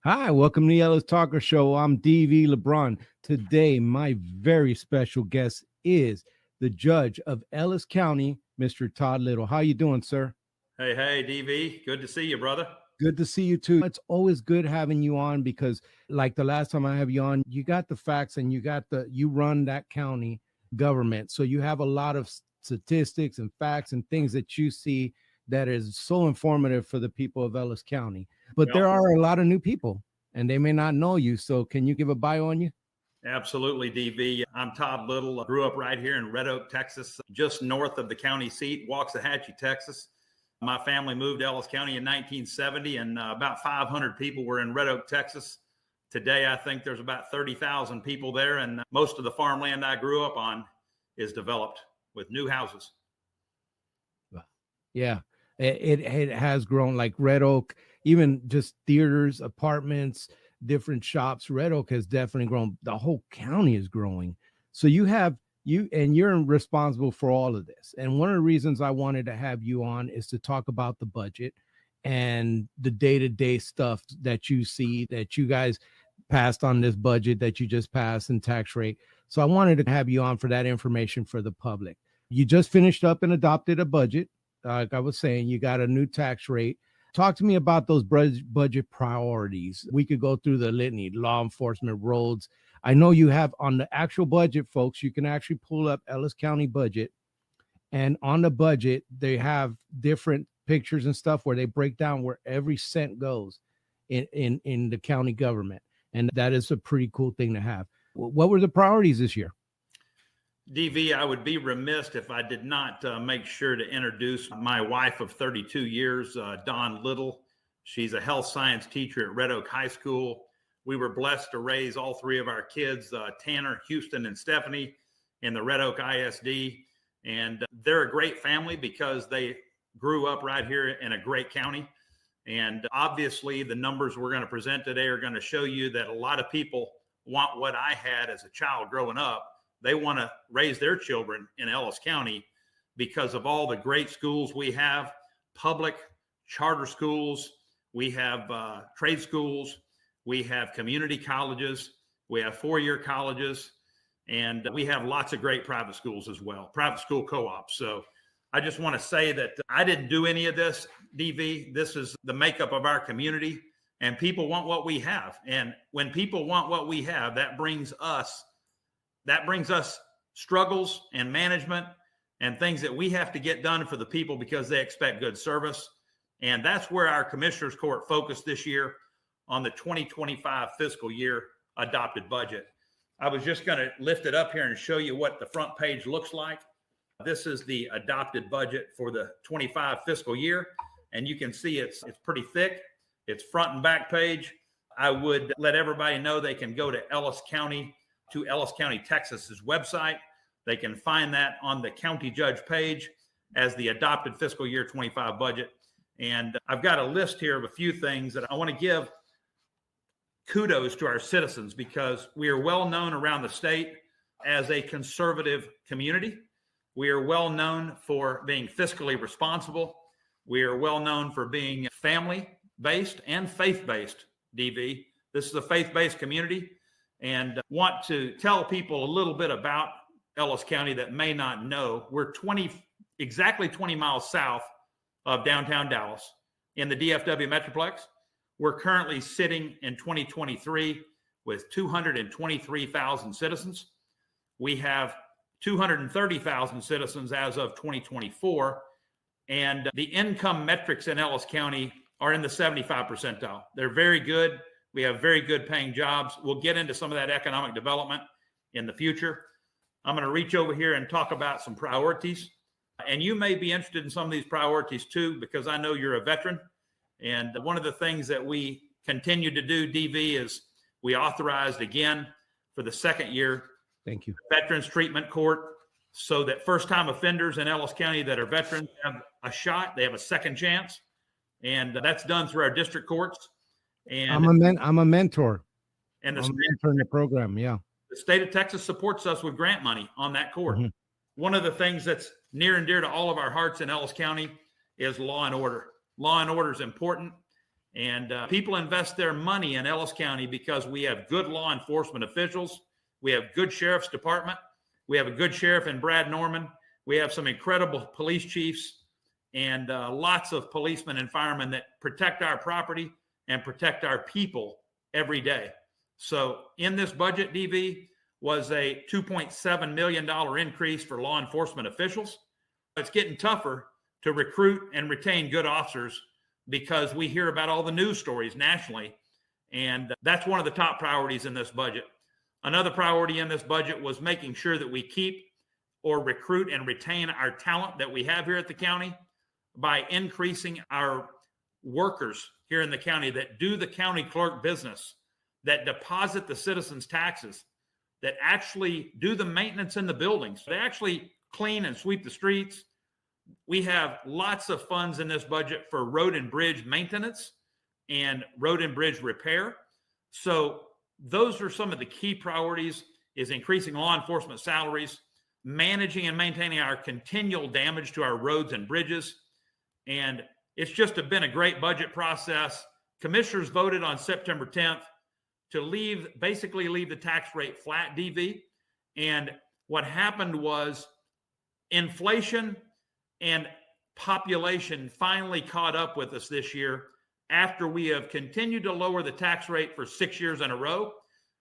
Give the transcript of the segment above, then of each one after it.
Hi, welcome to the Ellis Talker Show. I'm DV LeBron. Today, my very special guest is the judge of Ellis County, Mr. Todd Little. How you doing, sir? Hey, DV. Good to see you, brother. Good to see you too. It's always good having you on because, like the last time I have you on, you got the facts and you run that county government. So you have a lot of statistics and facts and things that you see that is so informative for the people of Ellis County. But there are a lot of new people and they may not know you. So can you give a bio on you? Absolutely, DV. I'm Todd Little. I grew up right here in Red Oak, Texas, just north of the county seat, Waxahachie, Texas. My family moved to Ellis County in 1970, and about 500 people were in Red Oak, Texas. Today, I think there's about 30,000 people there, and most of the farmland I grew up on is developed with new houses. Yeah, it has grown, like Red Oak, even just theaters, apartments, different shops. Red Oak has definitely grown. The whole county is growing. So you're responsible for all of this. And one of the reasons I wanted to have you on is to talk about the budget and the day-to-day stuff that you see, that you guys passed on this budget that you just passed and tax rate. So I wanted to have you on for that information for the public. You just finished up and adopted a budget. Like I was saying, you got a new tax rate. Talk to me about those budget priorities. We could go through the litany: law enforcement, roads. I know you have on the actual budget, folks, you can actually pull up Ellis County budget. And on the budget, they have different pictures and stuff where they break down where every cent goes in the county government. And that is a pretty cool thing to have. What were the priorities this year? DV, I would be remiss if I did not make sure to introduce my wife of 32 years, Dawn Little. She's a health science teacher at Red Oak High School. We were blessed to raise all three of our kids, Tanner, Houston, and Stephanie, in the Red Oak ISD. And they're a great family because they grew up right here in a great county. And obviously, the numbers we're going to present today are going to show you that a lot of people want what I had as a child growing up. They want to raise their children in Ellis County because of all the great schools we have, public charter schools, we have trade schools, we have community colleges, we have four-year colleges, and we have lots of great private schools as well, private school co-ops. So I just want to say that I didn't do any of this, DV. This is the makeup of our community, and people want what we have. And when people want what we have, that brings us struggles and management and things that we have to get done for the people because they expect good service. And that's where our Commissioners Court focused this year on the 2025 fiscal year adopted budget. I was just going to lift it up here and show you what the front page looks like. This is the adopted budget for the 25 fiscal year. And you can see it's pretty thick. It's front and back page. I would let everybody know they can go to Ellis County, Texas's website. They can find that on the county judge page as the adopted fiscal year 25 budget. And I've got a list here of a few things that I want to give kudos to our citizens because we are well known around the state as a conservative community. We are well known for being fiscally responsible. We are well known for being family-based and faith-based, DV. This is a faith-based community. And want to tell people a little bit about Ellis County that may not know. We're exactly 20 miles south of downtown Dallas in the DFW Metroplex. We're currently sitting in 2023 with 223,000 citizens. We have 230,000 citizens as of 2024. And the income metrics in Ellis County are in the 75 percentile. They're very good. We have very good paying jobs. We'll get into some of that economic development in the future. I'm going to reach over here and talk about some priorities. And you may be interested in some of these priorities too, because I know you're a veteran. And one of the things that we continue to do, DV, is we authorized again for the second year. Thank you. Veterans Treatment Court, so that first-time offenders in Ellis County that are veterans have a shot. They have a second chance. And that's done through our district courts. And I'm a mentor. And I'm a mentor in the program. Yeah. The state of Texas supports us with grant money on that court. Mm-hmm. One of the things that's near and dear to all of our hearts in Ellis County is law and order. Law and order is important. And people invest their money in Ellis County because we have good law enforcement officials. We have good sheriff's department. We have a good sheriff in Brad Norman. We have some incredible police chiefs and lots of policemen and firemen that protect our property and protect our people every day. So in this budget, DV, was a $2.7 million increase for law enforcement officials. It's getting tougher to recruit and retain good officers because we hear about all the news stories nationally. And that's one of the top priorities in this budget. Another priority in this budget was making sure that we keep or recruit and retain our talent that we have here at the county by increasing our workers here in the county that do the county clerk business, that deposit the citizens' taxes, that actually do the maintenance in the buildings. They actually clean and sweep the streets. We have lots of funds in this budget for road and bridge maintenance and road and bridge repair. So those are some of the key priorities: is increasing law enforcement salaries, managing and maintaining our continual damage to our roads and bridges. And it's just been a great budget process. Commissioners voted on September 10th to basically leave the tax rate flat, DV. And what happened was inflation and population finally caught up with us this year after we have continued to lower the tax rate for 6 years in a row.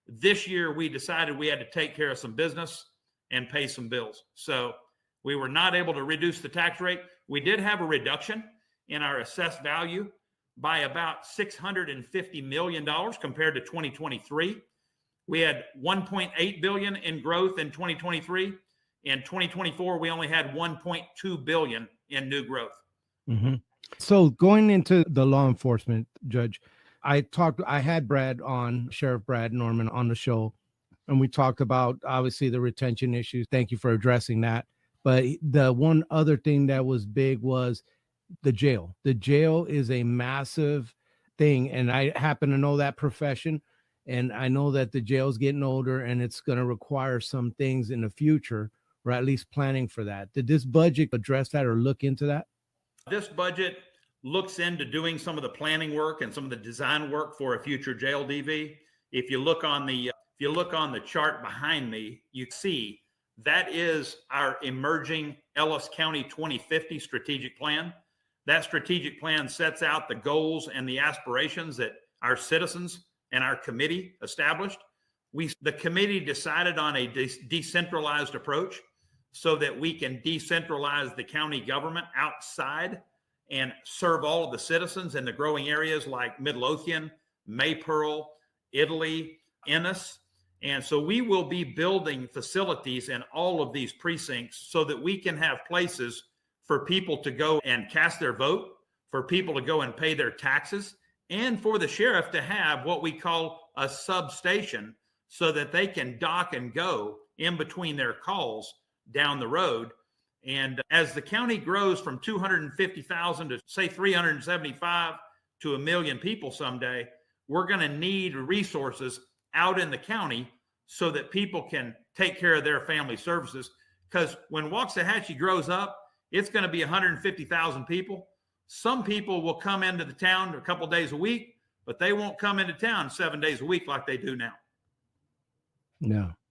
This year, we decided we had to take care of some business and pay some bills. So we were not able to reduce the tax rate. We did have a reduction in our assessed value by about $650 million compared to 2023. We had $1.8 billion in growth in 2023. In 2024, we only had $1.2 billion in new growth. Mm-hmm. So going into the law enforcement, Judge, I had Sheriff Brad Norman on the show, and we talked about obviously the retention issues. Thank you for addressing that. But the one other thing that was big was the jail. The jail is a massive thing, and I happen to know that profession, and I know that the jail's getting older and it's going to require some things in the future, or at least planning for that. Did this budget address that or look into that? This budget looks into doing some of the planning work and some of the design work for a future jail, DV. If you look on the chart behind me, you see that is our emerging Ellis County 2050 strategic plan. That strategic plan sets out the goals and the aspirations that our citizens and our committee established. The committee decided on a decentralized approach so that we can decentralize the county government outside and serve all of the citizens in the growing areas like Midlothian, Maypearl, Italy, Ennis. And so we will be building facilities in all of these precincts so that we can have places for people to go and cast their vote, for people to go and pay their taxes, and for the sheriff to have what we call a substation so that they can dock and go in between their calls down the road. And as the county grows from 250,000 to say 375 to 1 million people someday, we're going to need resources out in the county so that people can take care of their family services. Because when Waxahachie grows up, it's going to be 150,000 people. Some people will come into the town a couple days a week, but they won't come into town 7 days a week like they do now.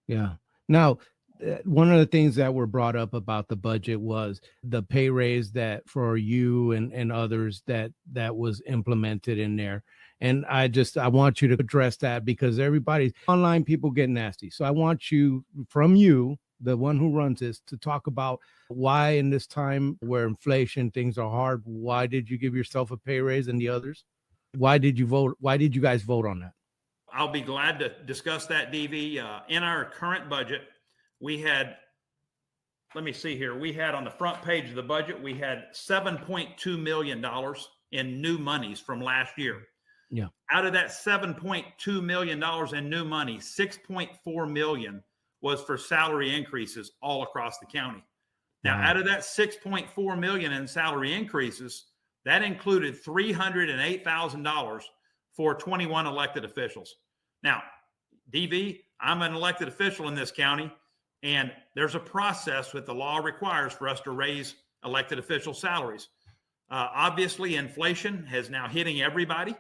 Yeah. Now, one of the things that were brought up about the budget was the pay raise that for you and others that was implemented in there. And I want you to address that because everybody's online, people get nasty. So I want you, the one who runs this, to talk about why in this time where inflation, things are hard, why did you give yourself a pay raise and the others? Why did you vote? Why did you guys vote on that? I'll be glad to discuss that, DV. In our current budget, we had, let me see here, we had on the front page of the budget, we had $7.2 million in new monies from last year. Yeah. Out of that $7.2 million in new money, $6.4 million was for salary increases all across the county. Now, out of that $6.4 million in salary increases, that included $308,000 for 21 elected officials. Now, DV, I'm an elected official in this county, and there's a process that the law requires for us to raise elected official salaries. Obviously, inflation is now hitting everybody.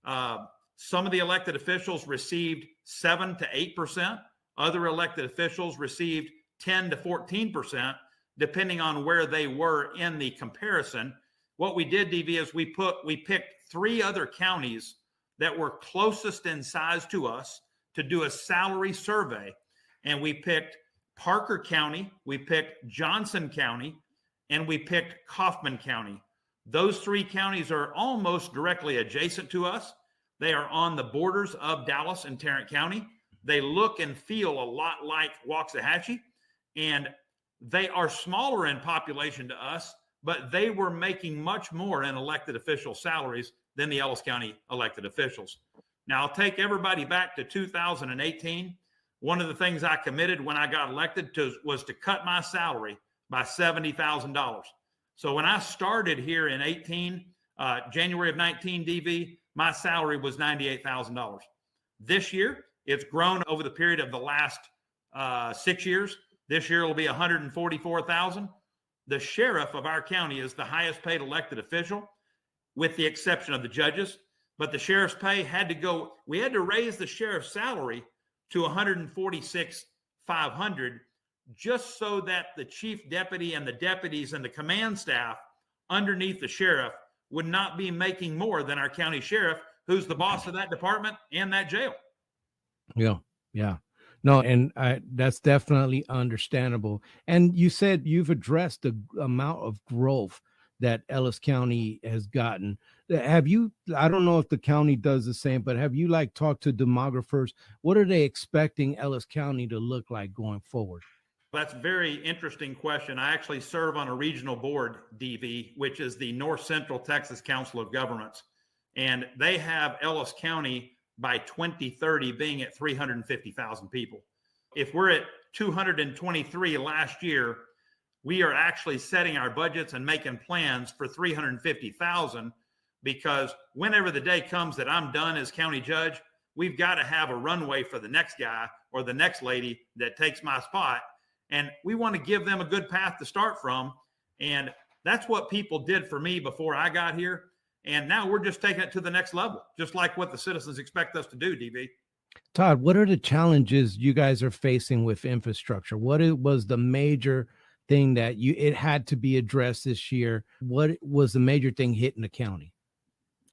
Some of the elected officials received 7 to 8%. Other elected officials received 10 to 14%, depending on where they were in the comparison. What we did, DV, is we picked 3 other counties that were closest in size to us to do a salary survey. And we picked Parker County, we picked Johnson County, and we picked Kaufman County. Those 3 counties are almost directly adjacent to us. They are on the borders of Dallas and Tarrant County. They look and feel a lot like Waxahachie, and they are smaller in population to us, but they were making much more in elected official salaries than the Ellis County elected officials. Now, I'll take everybody back to 2018. One of the things I committed when I got elected was to cut my salary by $70,000. So when I started here in January of 19, DV, my salary was $98,000. This year, it's grown over the period of the last 6 years. This year will be $144,000. The sheriff of our county is the highest paid elected official, with the exception of the judges. But the sheriff's pay we had to raise the sheriff's salary to $146,500, just so that the chief deputy and the deputies and the command staff underneath the sheriff would not be making more than our county sheriff, who's the boss of that department and that jail. Yeah. No, and that's definitely understandable. And you said you've addressed the amount of growth that Ellis County has gotten. Have you, I don't know if the county does the same, but have you talked to demographers? What are they expecting Ellis County to look like going forward? That's a very interesting question. I actually serve on a regional board, DV, which is the North Central Texas Council of Governments. And they have Ellis County by 2030 being at 350,000 people. If we're at 223 last year, we are actually setting our budgets and making plans for 350,000, because whenever the day comes that I'm done as county judge, we've got to have a runway for the next guy or the next lady that takes my spot. And we want to give them a good path to start from. And that's what people did for me before I got here. And now we're just taking it to the next level, just like what the citizens expect us to do, DB. Todd, what are the challenges you guys are facing with infrastructure? What was the major thing that it had to be addressed this year? What was the major thing hitting the county?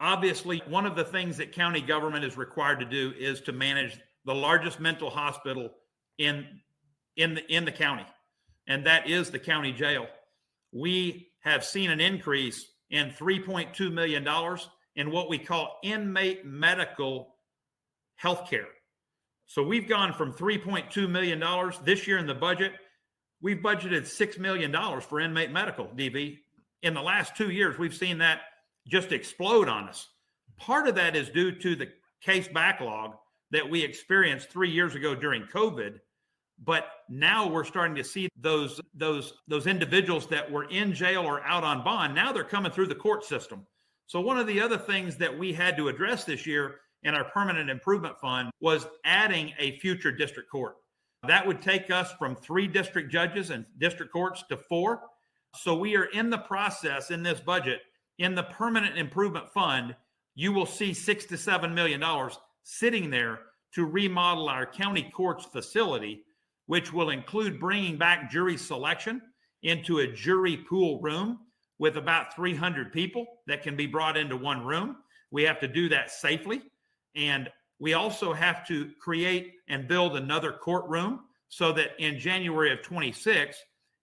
Obviously, one of the things that county government is required to do is to manage the largest mental hospital in the county, and that is the county jail. We have seen an increase in $3.2 million in what we call inmate medical health care. So we've gone from $3.2 million this year in the budget. We've budgeted $6 million for inmate medical, DV. In the last 2 years, we've seen that just explode on us. Part of that is due to the case backlog that we experienced 3 years ago during COVID. But now we're starting to see those individuals that were in jail or out on bond. Now they're coming through the court system. So one of the other things that we had to address this year in our permanent improvement fund was adding a future district court. That would take us from 3 district judges and district courts to 4. So we are in the process in this budget. In the permanent improvement fund, you will see $6 to $7 million sitting there to remodel our county courts facility, which will include bringing back jury selection into a jury pool room with about 300 people that can be brought into one room. We have to do that safely. And we also have to create and build another courtroom so that in January of 26,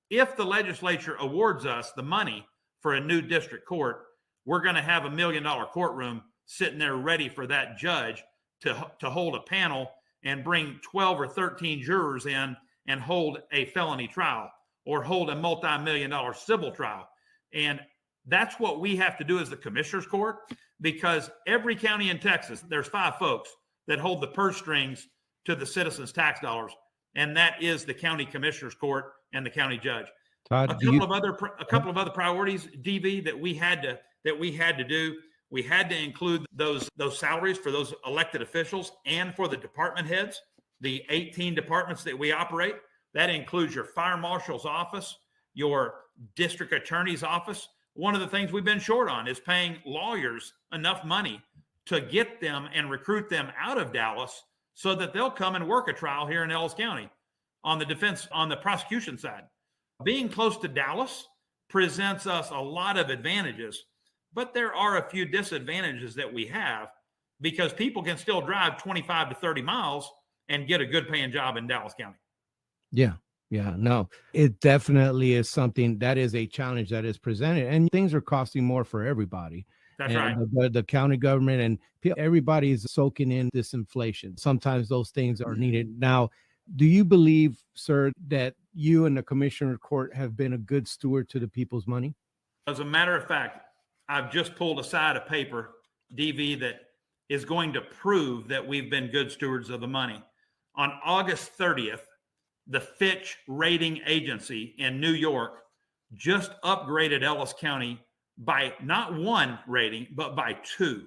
if the legislature awards us the money for a new district court, we're going to have $1 million courtroom sitting there ready for that judge to hold a panel and bring 12 or 13 jurors in and hold a felony trial or hold a multi-million-dollar civil trial. And that's what we have to do as the commissioner's court, because every county in Texas, there's 5 folks that hold the purse strings to the citizens' tax dollars. And that is the county commissioner's court and the county judge. Todd, a couple of other priorities, DV, that we had to do. We had to include those salaries for those elected officials and for the department heads, the 18 departments that we operate. That includes your fire marshal's office, your district attorney's office. One of the things we've been short on is paying lawyers enough money to get them and recruit them out of Dallas so that they'll come and work a trial here in Ellis County on the prosecution side. Being close to Dallas presents us a lot of advantages, but there are a few disadvantages that we have because people can still drive 25 to 30 miles and get a good paying job in Dallas County. Yeah. Yeah, no, it definitely is something that is a challenge that is presented, and things are costing more for everybody. That's and right. the county government and everybody's soaking in this inflation. Sometimes those things are needed. Now, do you believe, sir, that you and the commissioner court have been a good steward to the people's money? As a matter of fact, I've just pulled aside a paper, DV, that is going to prove that we've been good stewards of the money. On August 30th, the Fitch Rating Agency in New York just upgraded Ellis County by not one rating, but by two.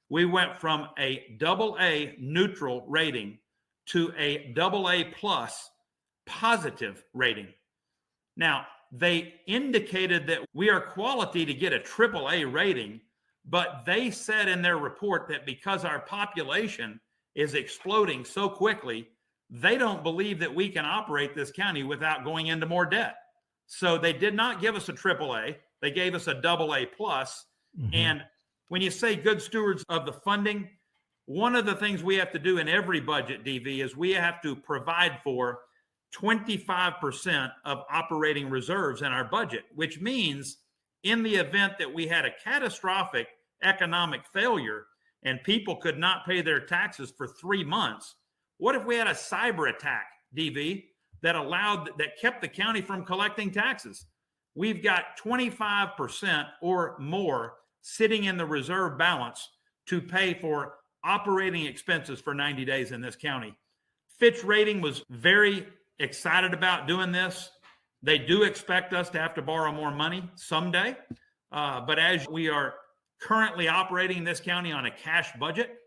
We went from a AA neutral rating to a AA plus positive rating. Now, they indicated that we are quality to get a AAA rating, but they said in their report that because our population is exploding so quickly, they don't believe that we can operate this county without going into more debt. So they did not give us a AAA. They gave us a AA plus. Mm-hmm. And when you say good stewards of the funding, one of the things we have to do in every budget, DV, is we have to provide for 25% of operating reserves in our budget, which means in the event that we had a catastrophic economic failure and people could not pay their taxes for 3 months, what if we had a cyber attack, DV, that kept the county from collecting taxes? We've got 25% or more sitting in the reserve balance to pay for operating expenses for 90 days in this county. Fitch Rating was very excited about doing this. They do expect us to have to borrow more money someday. But as we are currently operating this county on a cash budget,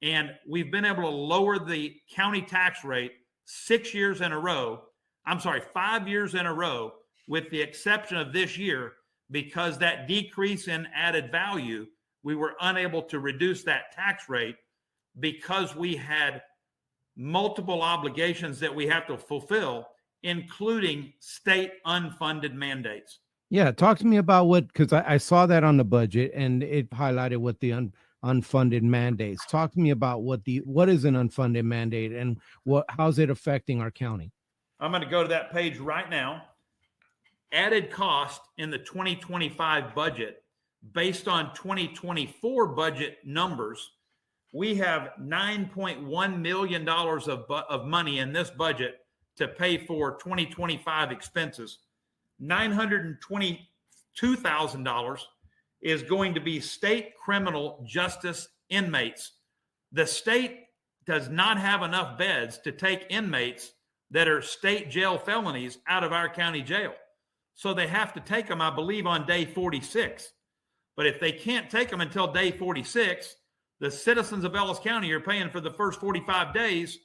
and we've been able to lower the county tax rate 5 years in a row, with the exception of this year, because that decrease in added value, we were unable to reduce that tax rate because we had multiple obligations that we have to fulfill, including state unfunded mandates. Yeah, talk to me about because I saw that on the budget and it highlighted what the unfunded mandates. Talk to me about what is an unfunded mandate and how's it affecting our county? I'm going to go to that page right now. Added cost in the 2025 budget, based on 2024 budget numbers, we have $9.1 million of money in this budget to pay for 2025 expenses. $922,000 is going to be state criminal justice inmates. The state does not have enough beds to take inmates that are state jail felonies out of our county jail. So they have to take them, I believe, on day 46. But if they can't take them until day 46, the citizens of Ellis County are paying for the first 45 days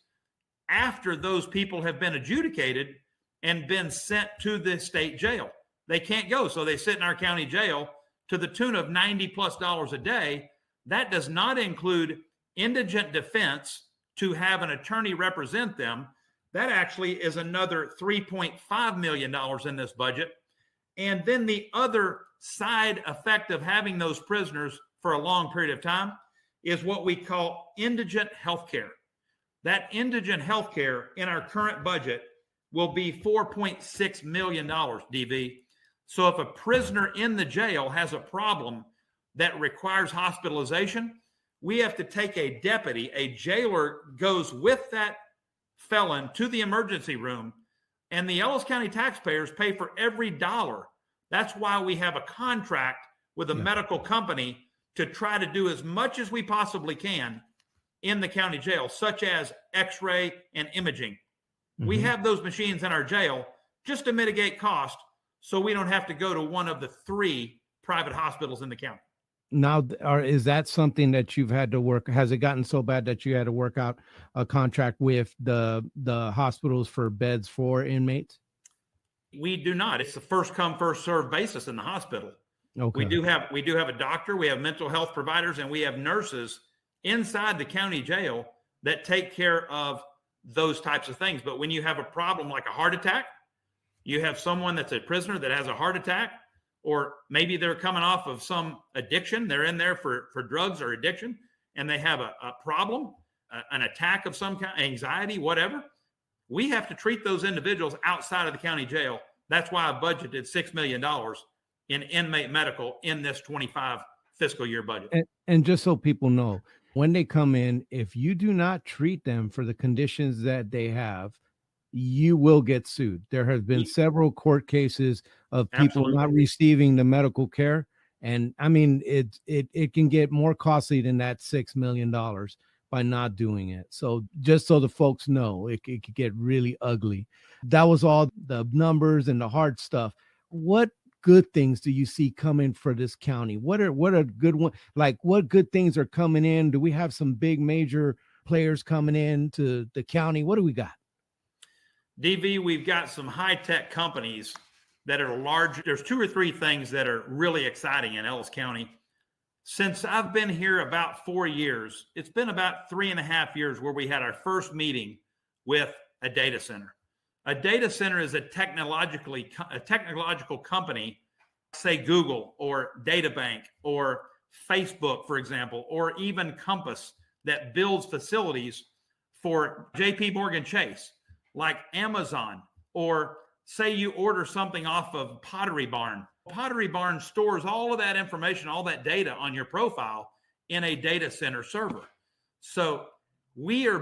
after those people have been adjudicated and been sent to the state jail. They can't go, so they sit in our county jail to the tune of $90+ a day. That does not include indigent defense to have an attorney represent them. That actually is another $3.5 million in this budget. And then the other side effect of having those prisoners for a long period of time is what we call indigent health care. That indigent health care in our current budget will be $4.6 million, DV. So if a prisoner in the jail has a problem that requires hospitalization, we have to take a deputy, a jailer goes with that felon to the emergency room, and the Ellis County taxpayers pay for every dollar. That's why we have a contract with a medical company to try to do as much as we possibly can in the county jail, such as x-ray and imaging. Mm-hmm. We have those machines in our jail just to mitigate cost so we don't have to go to one of the 3 private hospitals in the county. Now, is that something that you've had to work? Has it gotten so bad that you had to work out a contract with the hospitals for beds for inmates? We do not. It's a first come, first served basis in the hospital. Okay. We do have a doctor, we have mental health providers, and we have nurses inside the county jail that take care of those types of things. But when you have a problem like a heart attack, you have someone that's a prisoner that has a heart attack, or maybe they're coming off of some addiction. They're in there for drugs or addiction, and they have a problem, an attack of some kind, anxiety, whatever. We have to treat those individuals outside of the county jail. That's why I budgeted $6 million in inmate medical in this 25 fiscal year budget. And just so people know, when they come in, if you do not treat them for the conditions that they have, you will get sued. There has been several court cases of people not receiving the medical care. And I mean, it can get more costly than that $6 million by not doing it. So just so the folks know, it could get really ugly. That was all the numbers and the hard stuff. What good things do you see coming for this county? What are good one? Like, what good things are coming in? Do we have some big major players coming in to the county? What do we got? DV, we've got some high-tech companies that are large. There's 2 or 3 things that are really exciting in Ellis County. Since I've been here about 4 years, it's been about 3.5 years where we had our first meeting with a data center. A data center is a technological company, say Google or DataBank or Facebook, for example, or even Compass, that builds facilities for JP Morgan Chase, like Amazon, or say you order something off of Pottery Barn. Pottery Barn stores all of that information, all that data on your profile in a data center server. So we are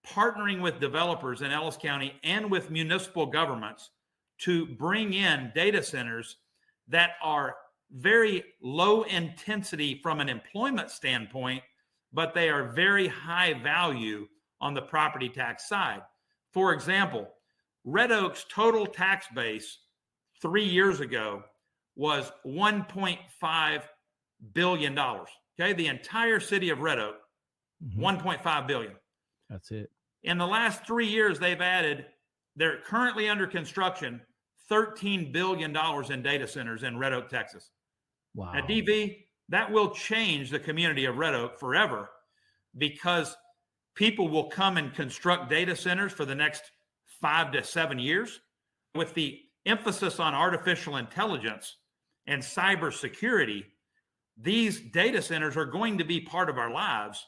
partnering with developers in Ellis County and with municipal governments to bring in data centers that are very low intensity from an employment standpoint, but they are very high value on the property tax side. For example, Red Oak's total tax base 3 years ago was $1.5 billion. Okay, the entire city of Red Oak, $1.5 billion. That's it. In the last 3 years, they're currently under construction, $13 billion in data centers in Red Oak, Texas. Wow. Now, DV, that will change the community of Red Oak forever, because people will come and construct data centers for the next 5 to 7 years. With the emphasis on artificial intelligence and cybersecurity, these data centers are going to be part of our lives.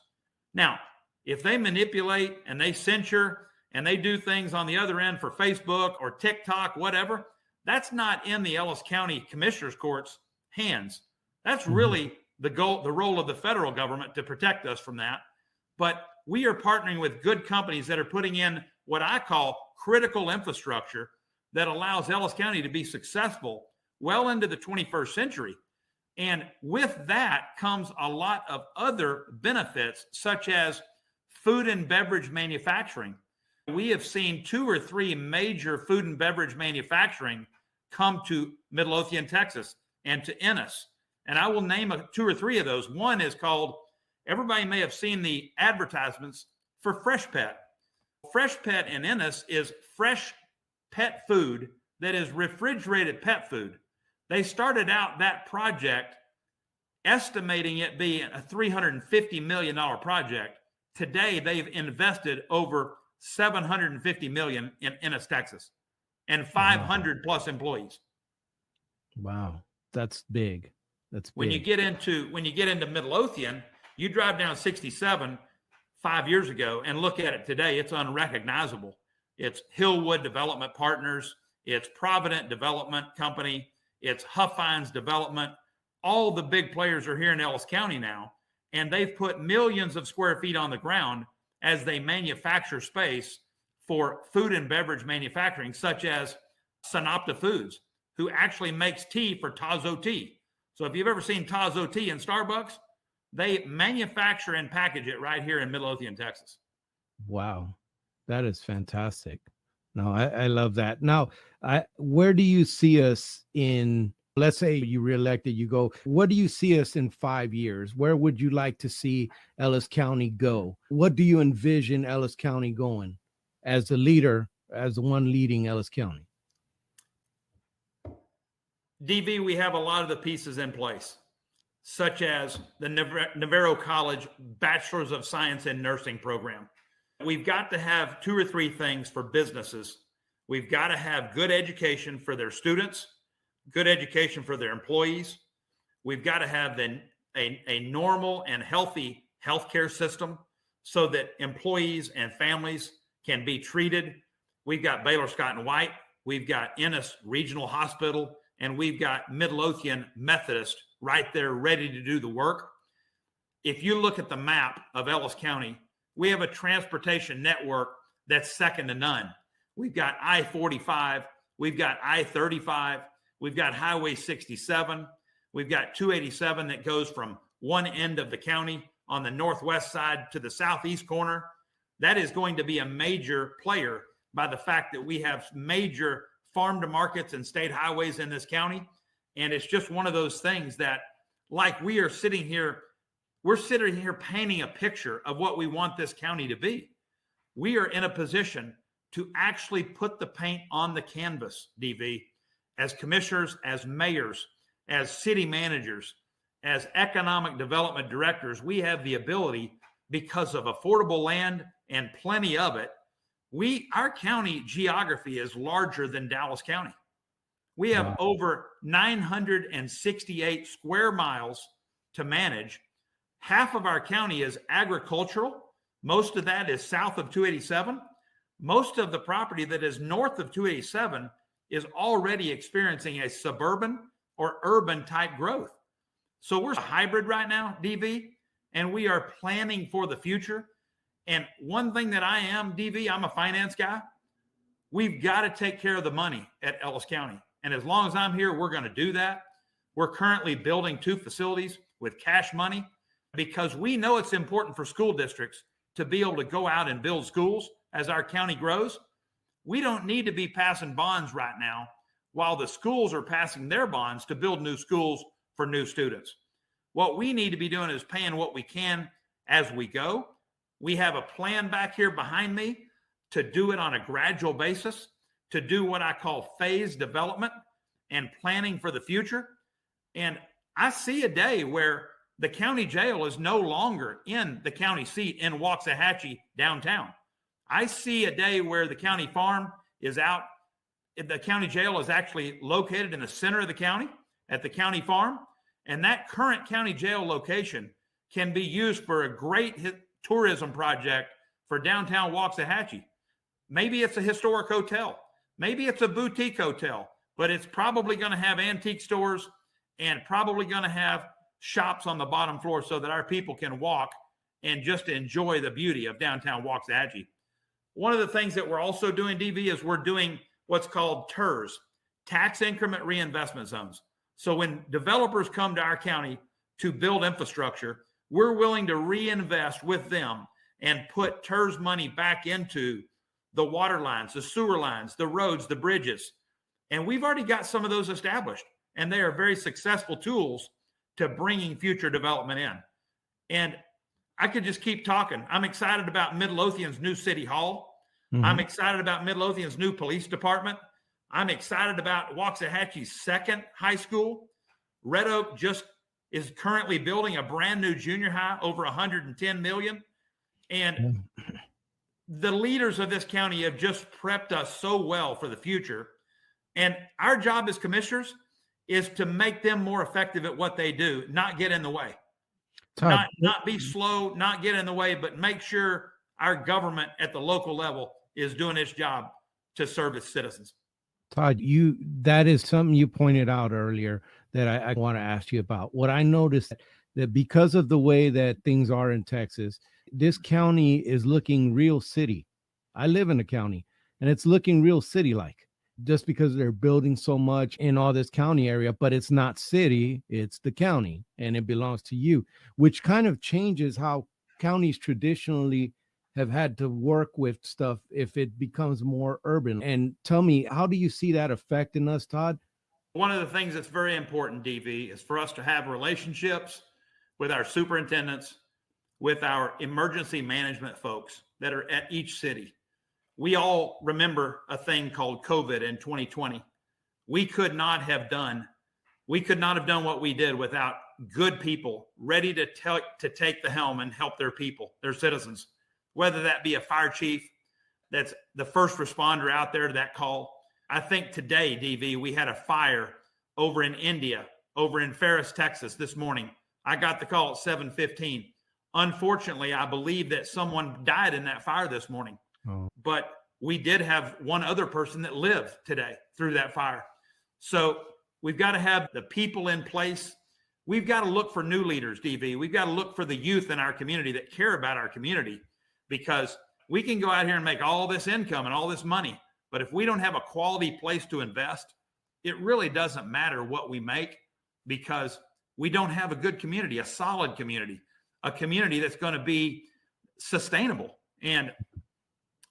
Now, if they manipulate and they censure and they do things on the other end for Facebook or TikTok, whatever, that's not in the Ellis County Commissioner's Court's hands. That's really the role of the federal government to protect us from that. But we are partnering with good companies that are putting in what I call critical infrastructure that allows Ellis County to be successful well into the 21st century. And with that comes a lot of other benefits, such as food and beverage manufacturing. We have seen 2 or 3 major food and beverage manufacturing come to Midlothian, Texas, and to Ennis. And I will name 2 or 3 of those. One is called, everybody may have seen the advertisements for Fresh Pet. Fresh Pet in Ennis is fresh pet food that is refrigerated pet food. They started out that project estimating it being a $350 million project. Today, they've invested over $750 million in Ennis, Texas, and 500 plus employees. Wow, that's big. That's big. When you get into Midlothian, you drive down 67 5 years ago and look at it today, it's unrecognizable. It's Hillwood Development Partners, it's Provident Development Company, it's Huffines Development. All the big players are here in Ellis County now, and they've put millions of square feet on the ground as they manufacture space for food and beverage manufacturing, such as Synopta Foods, who actually makes tea for Tazo Tea. So if you've ever seen Tazo Tea in Starbucks, they manufacture and package it right here in Midlothian, Texas. Wow, that is fantastic. No, I love that. Now, where do you see us in, let's say you reelected, you go, what do you see us in 5 years? Where would you like to see Ellis County go? What do you envision Ellis County going as the leader, as the one leading Ellis County? DV, we have a lot of the pieces in place. such as the Navarro College Bachelor's of Science in Nursing program. We've got to have 2 or 3 things for businesses. We've got to have good education for their students, good education for their employees. We've got to have a normal and healthy healthcare system so that employees and families can be treated. We've got Baylor Scott and White, we've got Ennis Regional Hospital, and we've got Midlothian Methodist right there ready to do the work. If you look at the map of Ellis County, we have a transportation network that's second to none. We've got I-45, we've got I-35, we've got Highway 67, we've got 287 that goes from one end of the county on the northwest side to the southeast corner. That is going to be a major player by the fact that we have major farm to markets and state highways in this county. And it's just one of those things that, like, we're sitting here painting a picture of what we want this county to be. We are in a position to actually put the paint on the canvas, DV, as commissioners, as mayors, as city managers, as economic development directors. We have the ability, because of affordable land and plenty of it. Our county geography is larger than Dallas County. We have over 968 square miles to manage. Half of our county is agricultural. Most of that is south of 287. Most of the property that is north of 287 is already experiencing a suburban or urban type growth. So we're a hybrid right now, DV, and we are planning for the future. And one thing that I am, DV, I'm a finance guy. We've got to take care of the money at Ellis County. And as long as I'm here, we're going to do that. We're currently building 2 facilities with cash money because we know it's important for school districts to be able to go out and build schools as our county grows. We don't need to be passing bonds right now while the schools are passing their bonds to build new schools for new students. What we need to be doing is paying what we can as we go. We have a plan back here behind me to do it on a gradual basis, to do what I call phased development and planning for the future. And I see a day where the county jail is no longer in the county seat in Waxahachie downtown. I see a day where the county farm is out. The county jail is actually located in the center of the county at the county farm. And that current county jail location can be used for a great tourism project for downtown Waxahachie. Maybe it's a historic hotel. Maybe it's a boutique hotel, but it's probably going to have antique stores and probably going to have shops on the bottom floor so that our people can walk and just enjoy the beauty of downtown Waxahachie. One of the things that we're also doing, DV, is we're doing what's called TIRZ, tax increment reinvestment zones. So when developers come to our county to build infrastructure, we're willing to reinvest with them and put TIRZ money back into the water lines, the sewer lines, the roads, the bridges. And we've already got some of those established, and they are very successful tools to bringing future development in. And I could just keep talking. I'm excited about Midlothian's new city hall. Mm-hmm. I'm excited about Midlothian's new police department. I'm excited about Waxahachie's second high school. Red Oak just is currently building a brand new junior high, over $110 million. And the leaders of this county have just prepped us so well for the future. And our job as commissioners is to make them more effective at what they do, not get in the way. Todd, not be slow, not get in the way, but make sure our government at the local level is doing its job to serve its citizens. Todd, that is something you pointed out earlier that I want to ask you about. What I noticed that because of the way that things are in Texas, this county is looking real city. I live in the county and it's looking real city-like just because they're building so much in all this county area, but it's not city, it's the county and it belongs to you, which kind of changes how counties traditionally have had to work with stuff if it becomes more urban. And tell me, how do you see that affecting us, Todd? One of the things that's very important, DV, is for us to have relationships with our superintendents, with our emergency management folks that are at each city. We all remember a thing called COVID in 2020. We could not have done what we did without good people ready to take the helm and help their people, their citizens, whether that be a fire chief that's the first responder out there to that call. I think today, DV, we had a fire over in India, over in Ferris, Texas this morning. I got the call at 7:15. Unfortunately, I believe that someone died in that fire this morning. Oh. But we did have one other person that lived today through that fire. So we've got to have the people in place. We've got to look for new leaders, DV. We've got to look for the youth in our community that care about our community, because we can go out here and make all this income and all this money, but if we don't have a quality place to invest, it really doesn't matter what we make, because we don't have a good community, a solid community, a community that's going to be sustainable. And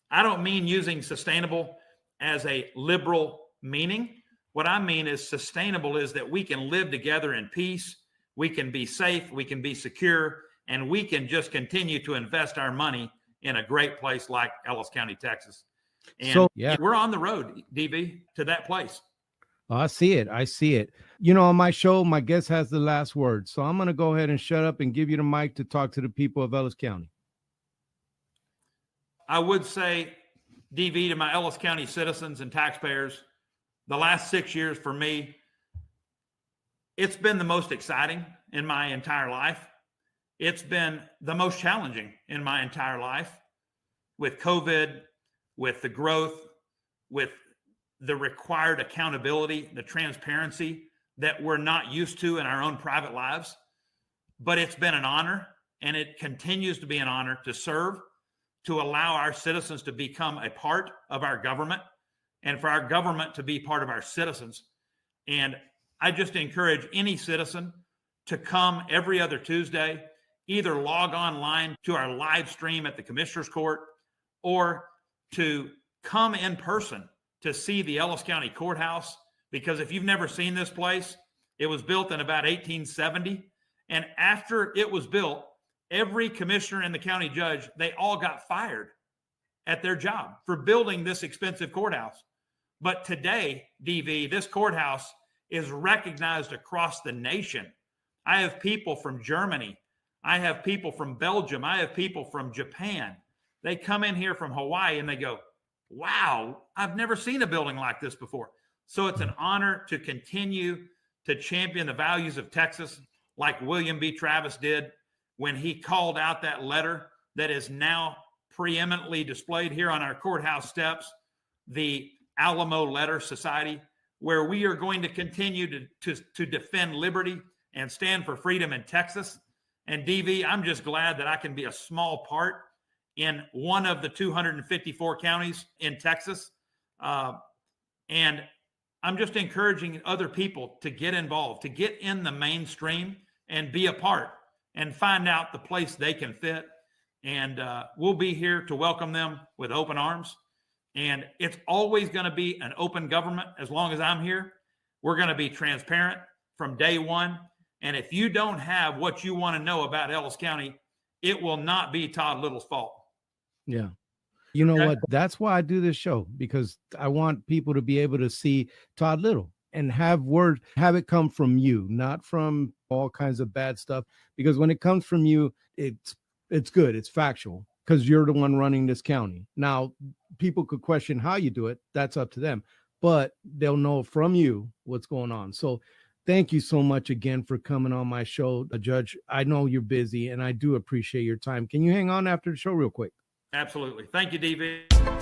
I don't mean using sustainable as a liberal meaning. What I mean is sustainable is that we can live together in peace, we can be safe, we can be secure, and we can just continue to invest our money in a great place like Ellis County, Texas. And so, we're on the road, DV, to that place. I see it. I see it. You know, on my show, my guest has the last word. So I'm going to go ahead and shut up and give you the mic to talk to the people of Ellis County. I would say, DV, to my Ellis County citizens and taxpayers, the last 6 years for me, it's been the most exciting in my entire life. It's been the most challenging in my entire life, with COVID, with the growth, with the required accountability, the transparency that we're not used to in our own private lives. But it's been an honor, and it continues to be an honor to serve, to allow our citizens to become a part of our government, and for our government to be part of our citizens. And I just encourage any citizen to come every other Tuesday, either log online to our live stream at the Commissioner's Court, or to come in person to see the Ellis County Courthouse. Because if you've never seen this place, it was built in about 1870. And after it was built, every commissioner and the county judge, they all got fired at their job for building this expensive courthouse. But today, DV, this courthouse is recognized across the nation. I have people from Germany. I have people from Belgium. I have people from Japan. They come in here from Hawaii and they go, wow, I've never seen a building like this before. So it's an honor to continue to champion the values of Texas, like William B. Travis did when he called out that letter that is now preeminently displayed here on our courthouse steps, the Alamo Letter Society, where we are going to continue to defend liberty and stand for freedom in Texas. And DV, I'm just glad that I can be a small part in one of the 254 counties in Texas. And I'm just encouraging other people to get involved, to get in the mainstream and be a part and find out the place they can fit. And we'll be here to welcome them with open arms. And it's always going to be an open government as long as I'm here. We're going to be transparent from day one. And if you don't have what you want to know about Ellis County, it will not be Todd Little's fault. Yeah. You know what? That's why I do this show, because I want people to be able to see Todd Little and have it come from you, not from all kinds of bad stuff. Because when it comes from you, it's good. It's factual, because you're the one running this county. Now, people could question how you do it. That's up to them. But they'll know from you what's going on. So thank you so much again for coming on my show, Judge. I know you're busy, and I do appreciate your time. Can you hang on after the show real quick? Absolutely. Thank you, DV.